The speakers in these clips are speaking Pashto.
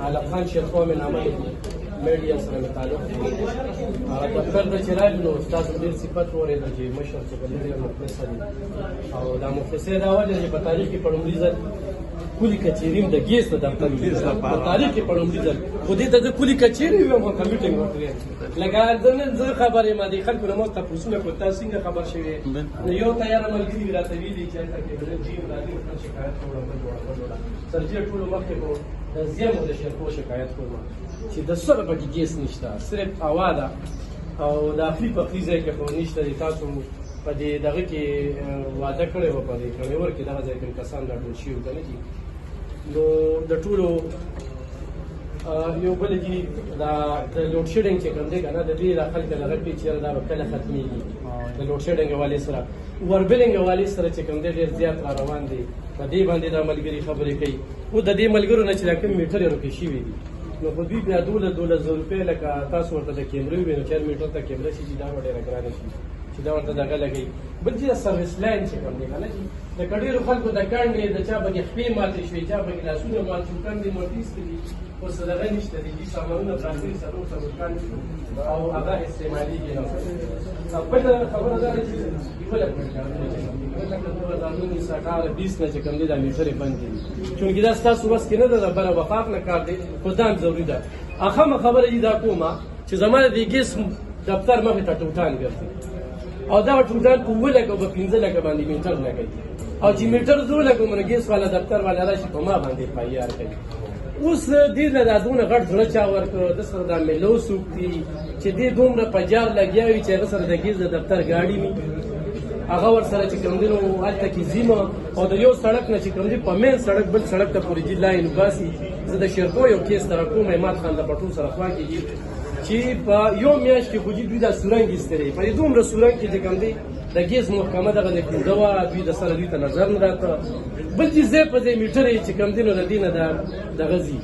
علق خان شیرخوا مې نامه میډیا سره مې تعلق دی. دفتر ته چې راغلو نو ستاسو ډېر صفت واورېده چې مشر چې کوم دی مخلصه دی او دا مخلصۍ دا وجه چې په تاریخ کې په لومړي ځل کلي کچېري د ګیس د دفتر په تاریخ کې په لومړي ځل خو دې ته زه کلي کچېري ویم او کمپیوټینګ وکړې لکه زه خبر یم دې خلکو نه ما تپوسونه کړل تاسو څنګه خبر شوې نو یو تیاره ملګري راته ویلي چې هلته کې جیم راځي ورته شکایت کوم سرجي ټولو مخکې به د زیمو د شرکو شکایت کوم چې د څه پکې ګیس نشته صرف هوا ده او د اخري پخلي ځای کې خو نشته دی. تاسو په دې دغه کې واده کړی وه په دې کمیور کې دغه ځای کې کسان راټول شوي که نه دي نو د ټولو یو بل دي دا د لوډ شیډینګ چې کوم دی که نه د دې دا خلک دغه کړي چې دا به کله ختمېږي د لوډ شیډینګ حوالې سره وربلینګ حوالې سره چې کوم دی ډېر زیات را روان دی په دې باندې دا ملګري خبرې کوي. خو د دې ملګرو نه چې دا کوم میټر یې روکې شوي دي نو خو دوی بیا 12,000 روپۍ لکه تاسو ورته د کیمرې ووایي نو 4 میټر ته کیمره شي چې دا به ډېره ګرانه شي چې دا ورته دغه لګوي. بل چې د سروس لاین چې کوم دی که نه چې لکه ډېرو خلکو د کاڼې د چا پکې خپې ماتې شوې چا پکې لاسونه مات شو کاندې مات ایستې دي اوس دغه نشته دي دي سامانونه پراته دي څلور کاڼې او هغه استعمالېږي نه. بله خبره دا ده چې بله لکه 2018-20 نه چې کوم دی دا میټرې بند دي چونکې دا ستاسو وس کې نه ده د بره وفاق نه کار دی خو دا هم ضروري ده. اخمه خبره دې دا کومه چې زما د دې ګیس دفتر مخې ته ټوټان ګرځي او دا ټوټان په 7 لکه او په 15 لکه باندې میټر لګوي او چې میټر 2 لکه عمره ګیس والا دفتر والا راشي په ما باندې پایار کوي. اوس دې له دا دونه غټ زړه چا ورکړو د سره دا میلو څوک دي چې دې دومره په جار لګیا وي چې هغه سره د ګیس د دفتر ګاډي وي هغه ورسره چې کوم دی نو هلته کې ځیمه او د یو سړک نه چې کوم دی په مین سړک بل سړک ته پورې جي لاین باسي. زه د شیرکو یو کیس ته راکوم عماد خان د پټو سره خوا کېږي چې په یو میاشت کې خو دوی دا سورنګ ایستلی په دې دومره سورنګ کې چې کوم دی د ګیس محکمه دغه د کونډه وه دوی د سره دوی ته نظر نه راته بل چې ځای په ځای میټرې چې کوم دی نو د دې نه دغه ځي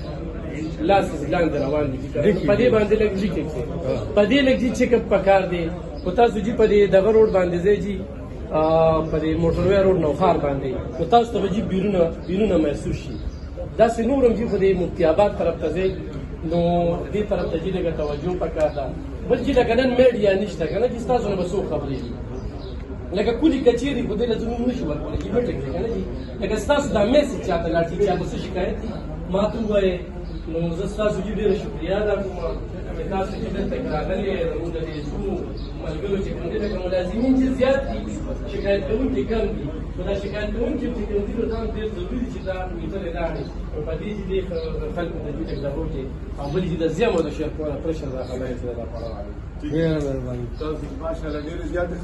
لاس لاندې روان دي په دې باندې لږ جي کېږي په دې لږ جي چیکاپ پکار دی خو تاسو جي په دې دغه روډ باندې ځئ جي په دې موټروی روډ نوښار باندې نو تاسو ته به جي بیرونه محسوس شي. داسې نور هم جي خو د مفتي آباد طرف ته ځئ نو دې طرف ته جي لږه توجه پکار ده. بل چې لکه نن میډیا نشته که نه چې ستاسو نه به څوک خبرېږي لکه کلي کچېري خو دې له زموږ نه شو ورکولی چې میټک دی که نه جي لکه ستاسو دا میسج چاته لاړ چې چاته څه شکایت دي ما ته ووایې نو زه ستاسو جي ډېره شکریا ادا کوم چې تاسو چې دلته کې راغلي یې زموږ د دې څو ملګرو چې کوم دي لکه ملازمین چې زیات دي شکایت کوونکي کم دي خو دا شکایت کوونکي چې کوم دي نو دا هم ډېر ضروري دي چې دا میټرې راغلي نو په دې چې دې خلکو د دې تګدارو کې او بل چې د زیمو د شیرکو نه پرشر دا خبرې چې دا لپاره راغلي. تاسو ماشاءالله ډېرې زیاتې